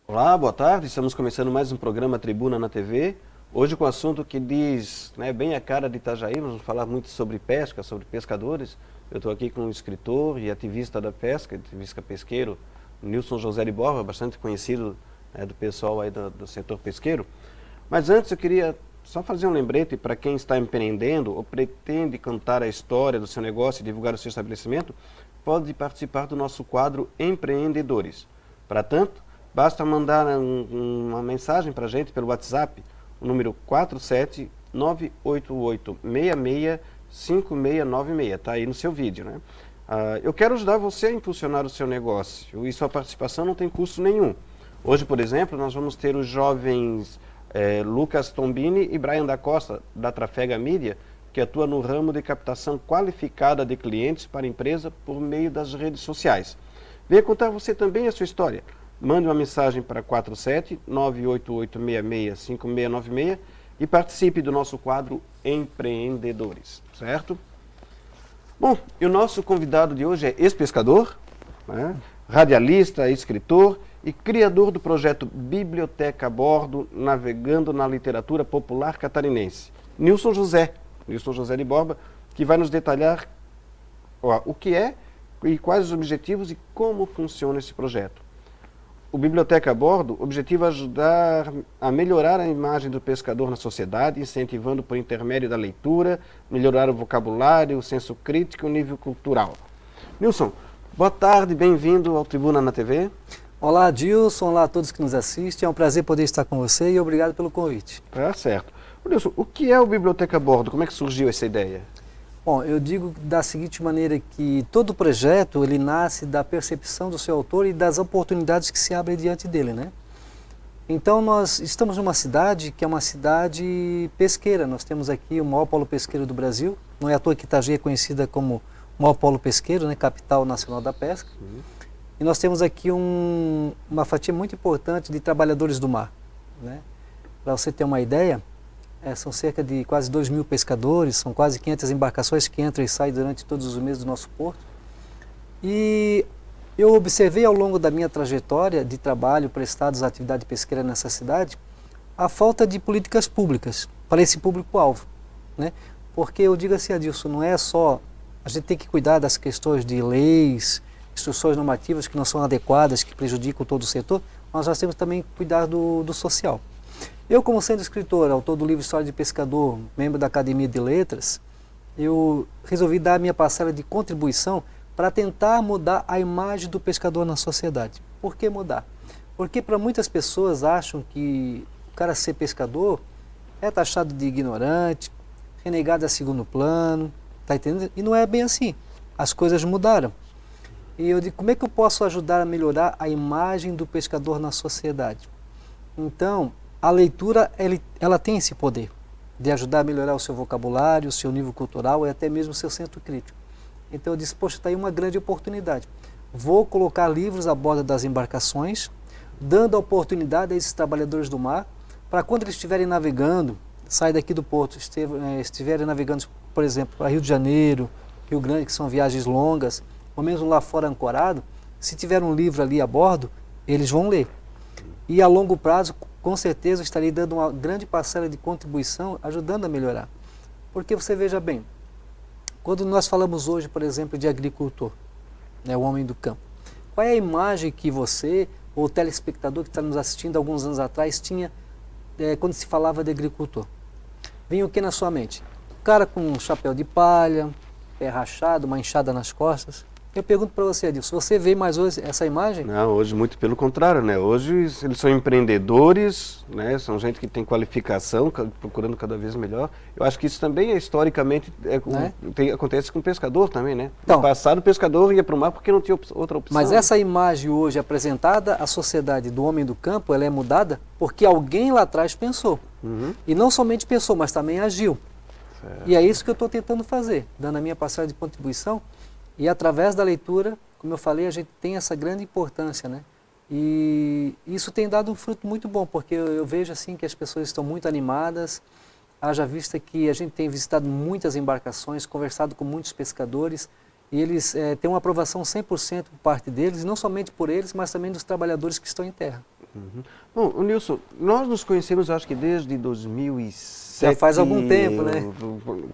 Olá, boa tarde. Estamos começando mais um programa Tribuna na TV. Hoje com um assunto que diz, bem a cara de Itajaí. Vamos falar muito sobre pesca, sobre pescadores. Eu estou aqui com um escritor e ativista da pesca, ativista pesqueiro, Nilson José de Borba, bastante conhecido do pessoal aí do setor pesqueiro. Mas antes eu queria só fazer um lembrete para quem está empreendendo ou pretende contar a história do seu negócio e divulgar o seu estabelecimento, pode participar do nosso quadro Empreendedores. Para tanto, basta mandar uma mensagem para a gente pelo WhatsApp, o número 47988665696, está aí no seu vídeo, né? Eu quero ajudar você a impulsionar o seu negócio e sua participação não tem custo nenhum. Hoje, por exemplo, nós vamos ter os jovens Lucas Tombini e Brian da Costa, da Trafega Mídia, que atua no ramo de captação qualificada de clientes para a empresa por meio das redes sociais. Venha contar você também a sua história. Mande uma mensagem para 47988665696 e participe do nosso quadro Empreendedores, certo? Bom, e o nosso convidado de hoje é ex-pescador, radialista, escritor e criador do projeto Biblioteca a Bordo, navegando na literatura popular catarinense. Nilson José de Borba, que vai nos detalhar o que é e quais os objetivos e como funciona esse projeto. O Biblioteca a Bordo objetiva ajudar a melhorar a imagem do pescador na sociedade, incentivando por intermédio da leitura, melhorar o vocabulário, o senso crítico e o nível cultural. Nilson, boa tarde, bem-vindo ao Tribuna na TV. Olá, Adilson, olá a todos que nos assistem, é um prazer poder estar com você e obrigado pelo convite. Tá certo. Nilson, o que é o Biblioteca a Bordo? Como é que surgiu essa ideia? Bom, eu digo da seguinte maneira que todo projeto ele nasce da percepção do seu autor e das oportunidades que se abrem diante dele, né? Então nós estamos numa cidade que é uma cidade pesqueira. Nós temos aqui o maior polo pesqueiro do Brasil. Não é à toa que Itajaí é conhecida como o maior polo pesqueiro, né? Capital nacional da pesca. E nós temos aqui uma fatia muito importante de trabalhadores do mar, né? Para você ter uma ideia, são cerca de quase 2.000 pescadores, são quase 500 embarcações que entram e saem durante todos os meses do nosso porto. E eu observei ao longo da minha trajetória de trabalho prestados à atividade pesqueira nessa cidade, a falta de políticas públicas para esse público-alvo, né? Porque eu digo assim, Adilson, não é só a gente tem que cuidar das questões de leis, instruções normativas que não são adequadas, que prejudicam todo o setor, mas nós temos também que cuidar do social. Eu, como sendo escritor, autor do livro História de Pescador, membro da Academia de Letras, eu resolvi dar a minha parcela de contribuição para tentar mudar a imagem do pescador na sociedade. Por que mudar? Porque para muitas pessoas acham que o cara ser pescador é taxado de ignorante, renegado a segundo plano, tá entendendo? E não é bem assim. As coisas mudaram. E eu digo, como é que eu posso ajudar a melhorar a imagem do pescador na sociedade? Então, a leitura, ela tem esse poder de ajudar a melhorar o seu vocabulário, o seu nível cultural e até mesmo o seu senso crítico. Então eu disse, poxa, está aí uma grande oportunidade. Vou colocar livros a bordo das embarcações, dando a oportunidade a esses trabalhadores do mar, para quando eles estiverem navegando, saem daqui do porto, estiverem navegando, por exemplo, para Rio de Janeiro, Rio Grande, que são viagens longas, ou mesmo lá fora ancorado, se tiver um livro ali a bordo, eles vão ler. E a longo prazo, com certeza, eu estarei dando uma grande parcela de contribuição, ajudando a melhorar. Porque você veja bem, quando nós falamos hoje, por exemplo, de agricultor, o homem do campo, qual é a imagem que você, ou o telespectador que está nos assistindo alguns anos atrás, tinha quando se falava de agricultor? Vinha o que na sua mente? O cara com um chapéu de palha, pé rachado, uma enxada nas costas. Eu pergunto para você, Adilson, você vê mais hoje essa imagem? Não, hoje muito pelo contrário, né? Hoje eles são empreendedores, né? São gente que tem qualificação, procurando cada vez melhor. Eu acho que isso também historicamente acontece com o pescador também, né? Então, no passado o pescador ia para o mar porque não tinha outra opção. Mas essa imagem hoje apresentada à sociedade do homem do campo, ela é mudada porque alguém lá atrás pensou. E não somente pensou, mas também agiu. Certo. E é isso que eu estou tentando fazer, dando a minha parcela de contribuição. E através da leitura, como eu falei, a gente tem essa grande importância, né? E isso tem dado um fruto muito bom, porque eu vejo assim que as pessoas estão muito animadas, haja vista que a gente tem visitado muitas embarcações, conversado com muitos pescadores, e eles têm uma aprovação 100% por parte deles, não somente por eles, mas também dos trabalhadores que estão em terra. Uhum. Bom, Nilson, nós nos conhecemos, acho que desde 2007. Já faz algum tempo, né?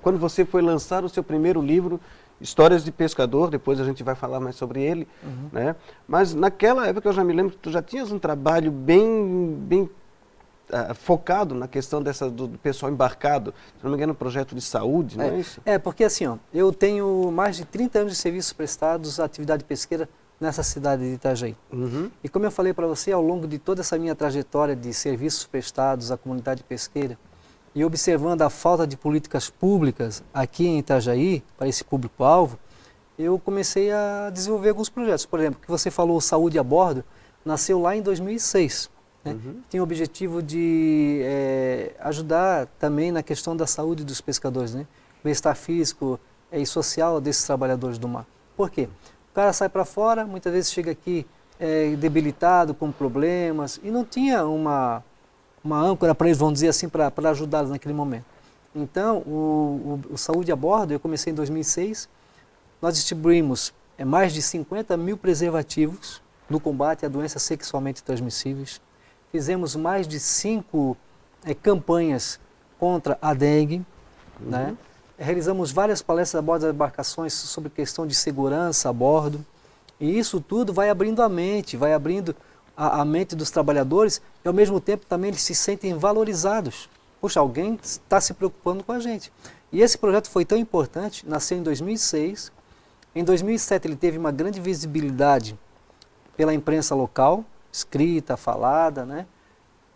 Quando você foi lançar o seu primeiro livro, Histórias de Pescador, depois a gente vai falar mais sobre ele, né? Mas naquela época eu já me lembro que tu já tinhas um trabalho bem focado na questão do pessoal embarcado, se não me engano, um projeto de saúde, não é isso? Porque assim, ó, eu tenho mais de 30 anos de serviços prestados à atividade pesqueira nessa cidade de Itajaí. E como eu falei para você, ao longo de toda essa minha trajetória de serviços prestados à comunidade pesqueira, e observando a falta de políticas públicas aqui em Itajaí, para esse público-alvo, eu comecei a desenvolver alguns projetos. Por exemplo, que você falou, Saúde a Bordo, nasceu lá em 2006. Né? Tem o objetivo de ajudar também na questão da saúde dos pescadores, né? Bem-estar físico e social desses trabalhadores do mar. Por quê? O cara sai para fora, muitas vezes chega aqui debilitado, com problemas, e não tinha uma âncora para eles, vamos dizer assim, para ajudá-los naquele momento. Então, o Saúde a Bordo, eu comecei em 2006, nós distribuímos mais de 50 mil preservativos no combate a doenças sexualmente transmissíveis, fizemos mais de 5 campanhas contra a dengue, né? Realizamos várias palestras a bordo das embarcações sobre questão de segurança a bordo, e isso tudo vai abrindo a mente, vai abrindo a mente dos trabalhadores, e ao mesmo tempo também eles se sentem valorizados. Poxa, alguém está se preocupando com a gente. E esse projeto foi tão importante, nasceu em 2006, em 2007 ele teve uma grande visibilidade pela imprensa local, escrita, falada, né?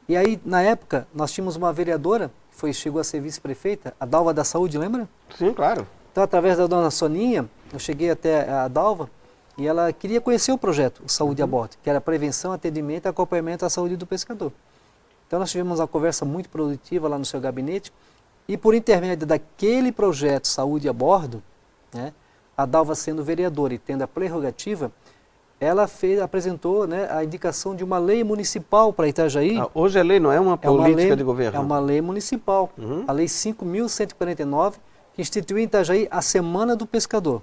E aí, na época, nós tínhamos uma vereadora, que chegou a ser vice-prefeita, a Dalva da Saúde, lembra? Sim, claro. Então, através da dona Soninha, eu cheguei até a Dalva, e ela queria conhecer o projeto, o Saúde a Bordo, que era prevenção, atendimento e acompanhamento à saúde do pescador. Então nós tivemos uma conversa muito produtiva lá no seu gabinete, e por intermédio daquele projeto Saúde a Bordo, né, a Dalva sendo vereadora e tendo a prerrogativa, ela apresentou, né, a indicação de uma lei municipal para Itajaí. Hoje é lei, não é uma política de governo. É uma lei municipal, a Lei 5.149, que instituiu em Itajaí a Semana do Pescador.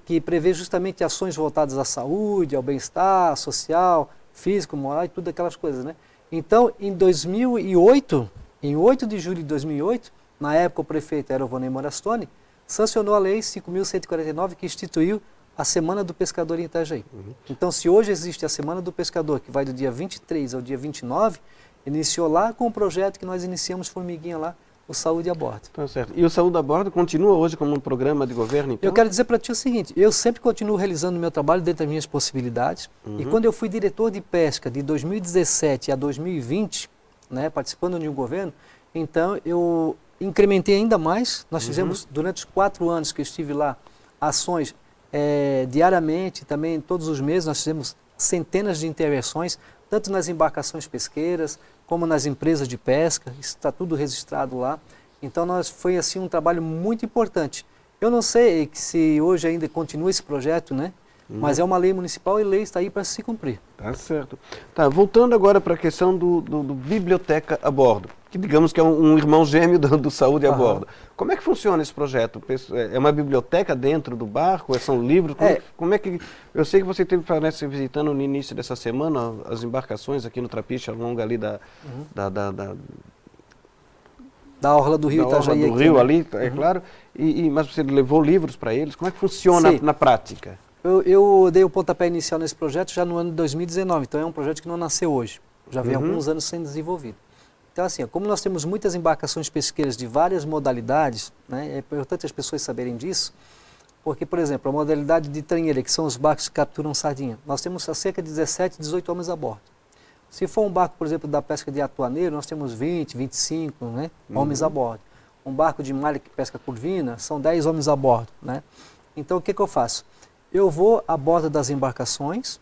Que prevê justamente ações voltadas à saúde, ao bem-estar social, físico, moral e tudo aquelas coisas, né? Então, em 2008, em 8 de julho de 2008, na época o prefeito era o Vonei Morastone, sancionou a Lei 5.149, que instituiu a Semana do Pescador em Itajaí. Então, se hoje existe a Semana do Pescador, que vai do dia 23 ao dia 29, iniciou lá com o projeto que nós iniciamos, formiguinha lá, o Saúde a Bordo. Tá certo. E o Saúde a Bordo continua hoje como um programa de governo, então? Eu quero dizer para ti o seguinte, eu sempre continuo realizando o meu trabalho dentro das minhas possibilidades, e quando eu fui diretor de pesca de 2017 a 2020, né, participando de um governo, então eu incrementei ainda mais. Nós fizemos, durante os 4 anos que eu estive lá, ações diariamente, também todos os meses, nós fizemos centenas de intervenções, tanto nas embarcações pesqueiras, como nas empresas de pesca, isso está tudo registrado lá. Então foi assim um trabalho muito importante. Eu não sei se hoje ainda continua esse projeto, né? Mas é uma lei municipal e a lei está aí para se cumprir. Tá certo. Tá, voltando agora para a questão do Biblioteca a Bordo, que digamos que é um irmão gêmeo do Saúde a Bordo. Como é que funciona esse projeto? É uma biblioteca dentro do barco? São livros? Como é que... Eu sei que você esteve visitando no início dessa semana as embarcações aqui no Trapiche, ao longo ali da orla do Rio Itajaí. Da orla do Rio, né? Ali, é claro. Mas você levou livros para eles? Como é que funciona na prática? Eu dei o pontapé inicial nesse projeto já no ano de 2019, então é um projeto que não nasceu hoje, já vem alguns anos sendo desenvolvido. Então assim, como nós temos muitas embarcações pesqueiras de várias modalidades, né, é importante as pessoas saberem disso, porque, por exemplo, a modalidade de tranheira, que são os barcos que capturam sardinha, nós temos cerca de 17, 18 homens a bordo. Se for um barco, por exemplo, da pesca de atuaneiro, nós temos 20, 25 né, homens a bordo. Um barco de malha que pesca curvina, são 10 homens a bordo. Né? Então o que eu faço? Eu vou à borda das embarcações,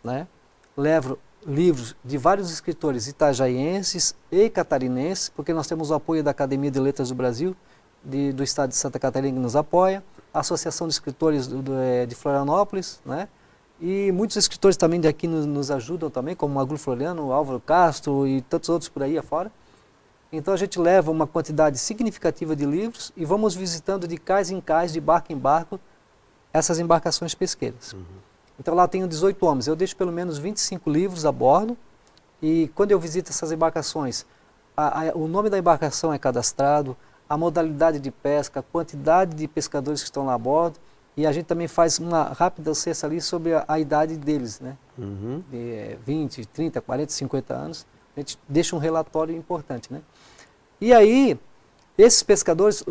né, levo livros de vários escritores itajaienses e catarinenses, porque nós temos o apoio da Academia de Letras do Brasil, do estado de Santa Catarina, que nos apoia, a Associação de Escritores de Florianópolis, né, e muitos escritores também daqui nos ajudam também, como o Magro Floriano, o Álvaro Castro e tantos outros por aí afora. Então a gente leva uma quantidade significativa de livros e vamos visitando de cais em cais, de barco em barco, essas embarcações pesqueiras. Então lá tenho 18 homens, eu deixo pelo menos 25 livros a bordo e quando eu visito essas embarcações, o nome da embarcação é cadastrado, a modalidade de pesca, a quantidade de pescadores que estão lá a bordo e a gente também faz uma rápida cesta ali sobre a idade deles, né? De 20, 30, 40, 50 anos, a gente deixa um relatório importante, né? E aí, esses pescadores,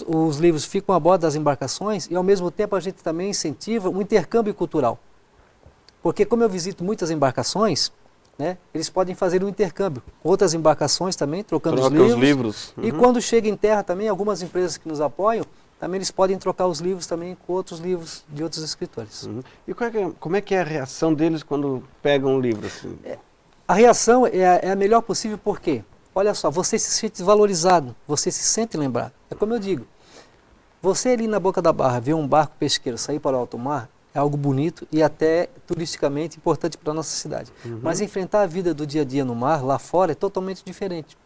os livros ficam a bordo das embarcações e ao mesmo tempo a gente também incentiva o intercâmbio cultural. Porque como eu visito muitas embarcações, né, eles podem fazer um intercâmbio com outras embarcações também, trocando os livros. E quando chega em terra também, algumas empresas que nos apoiam, também eles podem trocar os livros também com outros livros de outros escritores. E como é que é a reação deles quando pegam um livro assim? A reação é a melhor possível porque, olha só, você se sente valorizado, você se sente lembrado. É como eu digo, você ali na boca da barra ver um barco pesqueiro sair para o alto mar, é algo bonito e até turisticamente importante para a nossa cidade. Mas enfrentar a vida do dia a dia no mar, lá fora, é totalmente diferente.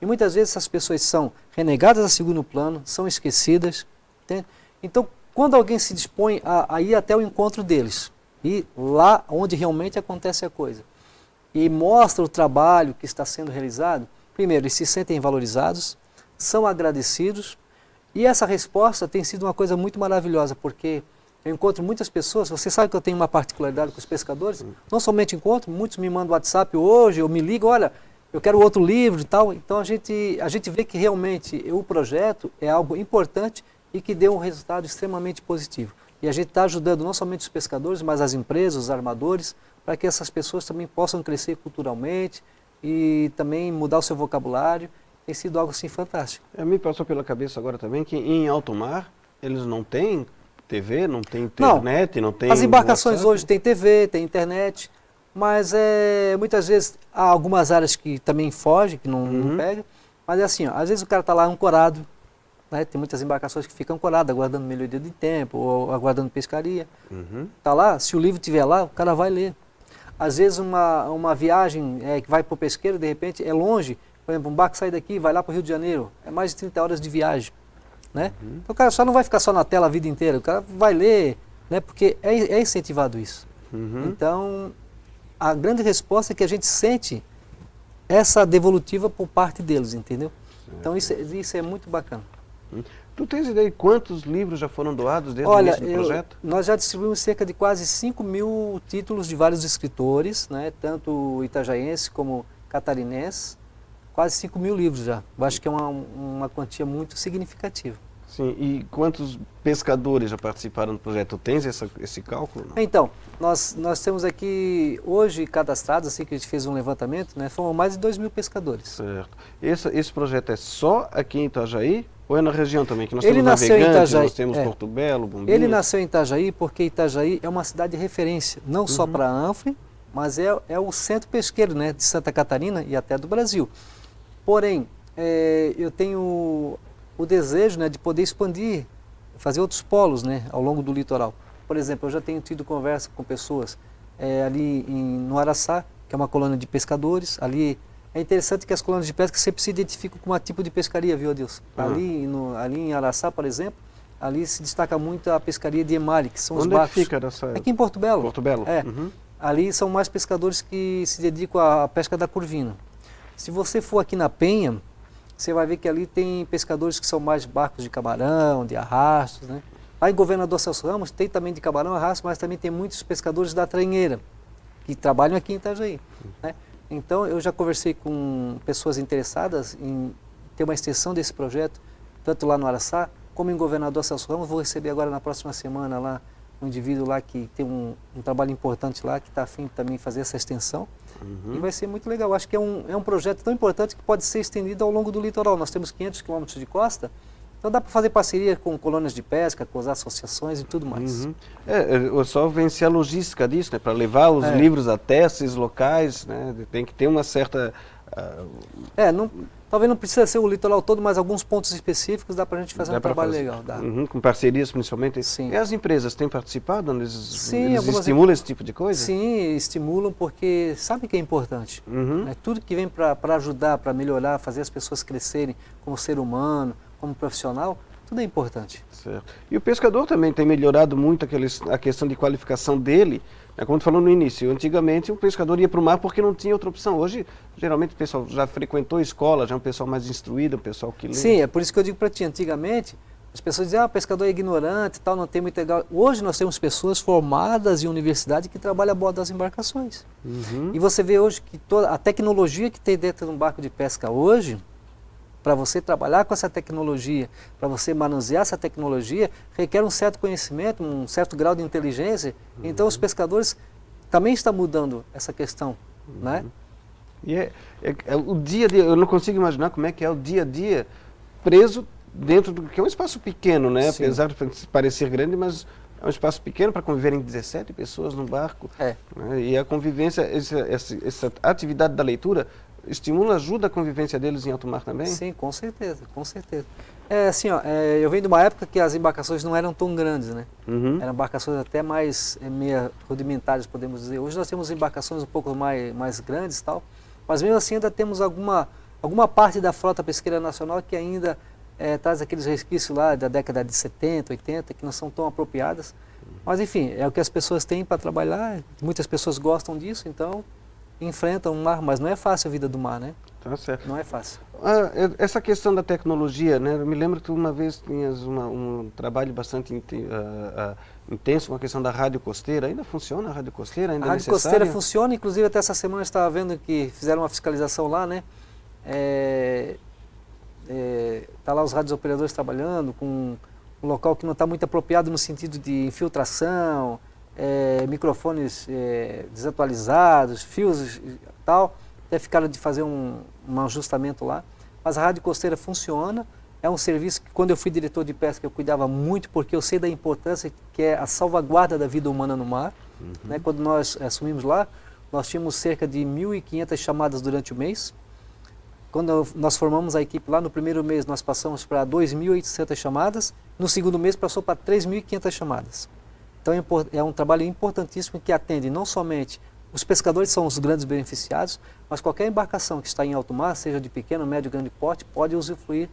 E muitas vezes essas pessoas são renegadas a segundo plano, são esquecidas. Entende? Então, quando alguém se dispõe a ir até o encontro deles, e lá onde realmente acontece a coisa, e mostra o trabalho que está sendo realizado, primeiro, eles se sentem valorizados, são agradecidos, e essa resposta tem sido uma coisa muito maravilhosa, porque eu encontro muitas pessoas, você sabe que eu tenho uma particularidade com os pescadores, não somente encontro, muitos me mandam WhatsApp hoje, ou me ligam, olha, eu quero outro livro e tal, então a gente vê que realmente o projeto é algo importante e que deu um resultado extremamente positivo. E a gente está ajudando não somente os pescadores, mas as empresas, os armadores, para que essas pessoas também possam crescer culturalmente e também mudar o seu vocabulário. Tem sido algo assim fantástico. Me passou pela cabeça agora também que em alto mar eles não têm TV, não tem internet, não tem... As embarcações WhatsApp. hoje têm TV, têm internet, mas muitas vezes há algumas áreas que também fogem, que não pegam, mas é assim, ó, às vezes o cara está lá ancorado, né, tem muitas embarcações que ficam ancoradas, aguardando melhoria de tempo, ou aguardando pescaria. Está lá, se o livro estiver lá, o cara vai ler. Às vezes uma viagem que vai para o pesqueiro, de repente, é longe, por exemplo, um barco sai daqui, vai lá para o Rio de Janeiro, é mais de 30 horas de viagem. Né? Então o cara só não vai ficar só na tela a vida inteira, o cara vai ler, né? Porque é incentivado isso. Então, a grande resposta é que a gente sente essa devolutiva por parte deles, entendeu? Então isso é muito bacana. Tu tens ideia de quantos livros já foram doados desde o início do projeto? Nós já distribuímos cerca de quase 5.000 títulos de vários escritores, né? Tanto itajaense como catarinense. Quase 5.000 livros já. Eu acho que é uma quantia muito significativa. Sim, e quantos pescadores já participaram do projeto? Tens esse cálculo? Não? Então, nós temos aqui, hoje, cadastrados, assim que a gente fez um levantamento, né, foram mais de 2.000 pescadores. Certo. Esse projeto é só aqui em Itajaí ou é na região também? Que nós Ele temos nasceu em Navegantes, Itajaí, nós temos Porto Belo, Bombinhas. Ele nasceu em Itajaí porque Itajaí é uma cidade de referência, não só para a Anfre, mas é o centro pesqueiro, né, de Santa Catarina e até do Brasil. Porém, eu tenho o desejo, né, de poder expandir, fazer outros polos, né, ao longo do litoral. Por exemplo, eu já tenho tido conversa com pessoas ali no Araçá, que é uma colônia de pescadores. Ali é interessante que as colônias de pesca sempre se identificam com um tipo de pescaria, viu, Adilson? Ali em Araçá, por exemplo, ali se destaca muito a pescaria de emalhe, que são os barcos. Onde fica essa? Aqui em Porto Belo. Porto Belo. Ali são mais pescadores que se dedicam à pesca da curvina. Se você for aqui na Penha, você vai ver que ali tem pescadores que são mais barcos de camarão, de arrastos, né? Lá em Governador Celso Ramos tem também de camarão, arrasto, mas também tem muitos pescadores da tranheira, que trabalham aqui em Itajaí, né? Então eu já conversei com pessoas interessadas em ter uma extensão desse projeto, tanto lá no Araçá, como em Governador Celso Ramos. Vou receber agora na próxima semana lá um indivíduo lá que tem um trabalho importante lá, que está a fim de também fazer essa extensão. E vai ser muito legal. Acho que é um projeto tão importante que pode ser estendido ao longo do litoral. Nós temos 500 quilômetros de costa, então dá para fazer parceria com colônias de pesca, com as associações e tudo mais. Só vencer a logística disso, né? Para levar os livros até esses locais, né? Tem que ter uma certa... Talvez não precisa ser o litoral todo, mas alguns pontos específicos dá para a gente fazer um trabalho legal. Dá. Com parcerias principalmente. Sim. E as empresas têm participado? Sim, eles estimulam esse tipo de coisa? Sim, estimulam porque sabem que é importante. Né? Tudo que vem para ajudar, para melhorar, fazer as pessoas crescerem como ser humano, como profissional, tudo é importante. Certo. E o pescador também tem melhorado muito a questão de qualificação dele. Como tu falou no início, antigamente o pescador ia para o mar porque não tinha outra opção. Hoje, geralmente o pessoal já frequentou escola, já é um pessoal mais instruído, um pessoal que lê. Sim, é por isso que eu digo para ti, antigamente as pessoas diziam, o pescador é ignorante e tal, não tem muito legal. Hoje nós temos pessoas formadas em universidade que trabalham a bordo das embarcações. E você vê hoje que toda a tecnologia que tem dentro de um barco de pesca hoje, para você trabalhar com essa tecnologia, para você manusear essa tecnologia, requer um certo conhecimento, um certo grau de inteligência. Então os pescadores também estão mudando essa questão, né? E o dia a dia, eu não consigo imaginar como é que é o dia a dia preso dentro do que é um espaço pequeno, né? Sim. Apesar de parecer grande, mas é um espaço pequeno para conviverem 17 pessoas num barco. Né? E a convivência, essa atividade da leitura estimula, ajuda a convivência deles em alto mar também? Sim, com certeza, com certeza. Assim, eu venho de uma época que as embarcações não eram tão grandes, né? Eram embarcações até mais meia rudimentares, podemos dizer. Hoje nós temos embarcações um pouco mais grandes e tal, mas mesmo assim ainda temos alguma parte da frota pesqueira nacional que ainda traz aqueles resquícios lá da década de 70, 80, que não são tão apropriadas. Mas enfim, é o que as pessoas têm para trabalhar, muitas pessoas gostam disso, então enfrentam o mar, mas não é fácil a vida do mar, né? Tá certo. Não é fácil. Essa questão da tecnologia, né? Eu me lembro que tu uma vez tinhas um trabalho bastante intenso com a questão da rádio costeira. Ainda funciona a rádio costeira? Ainda a rádio costeira funciona, inclusive até essa semana eu estava vendo que fizeram uma fiscalização lá, né? Tá lá os rádios operadores trabalhando com um local que não está muito apropriado no sentido de infiltração, microfones desatualizados, fios e tal. Até ficaram de fazer um ajustamento lá. Mas a rádio costeira funciona, é um serviço que quando eu fui diretor de pesca eu cuidava muito, porque eu sei da importância que é a salvaguarda da vida humana no mar. Né? Quando nós assumimos lá, nós tínhamos cerca de 1.500 chamadas durante o mês. Quando nós formamos a equipe lá, no primeiro mês nós passamos para 2.800 chamadas, no segundo mês passou para 3.500 chamadas. Então é um trabalho importantíssimo que atende não somente os pescadores, são os grandes beneficiados, mas qualquer embarcação que está em alto mar, seja de pequeno, médio, grande porte, pode usufruir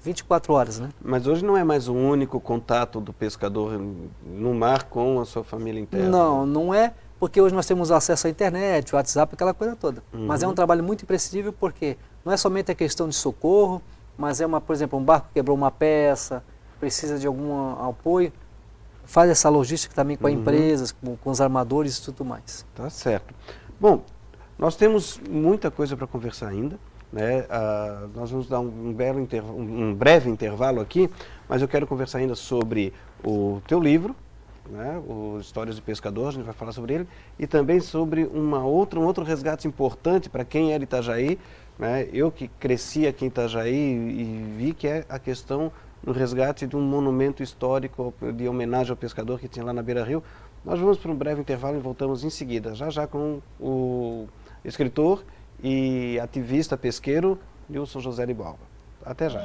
24 horas. Né? Mas hoje não é mais o único contato do pescador no mar com a sua família interna? Não, não é, porque hoje nós temos acesso à internet, WhatsApp, aquela coisa toda. Mas é um trabalho muito imprescindível porque não é somente a questão de socorro, mas por exemplo, um barco quebrou uma peça, precisa de algum apoio, faz essa logística também com as empresas, com os armadores e tudo mais. Tá certo. Bom, nós temos muita coisa para conversar ainda, né? Nós vamos dar um breve intervalo aqui, mas eu quero conversar ainda sobre o teu livro, né? O Histórias do Pescador, a gente vai falar sobre ele, e também sobre um outro resgate importante para quem é de Itajaí, né? Eu que cresci aqui em Itajaí e vi que é a questão do resgate de um monumento histórico de homenagem ao pescador que tinha lá na Beira-Rio. Nós vamos para um breve intervalo e voltamos em seguida, já com o escritor e ativista pesqueiro Nilson José de Balba. Até já.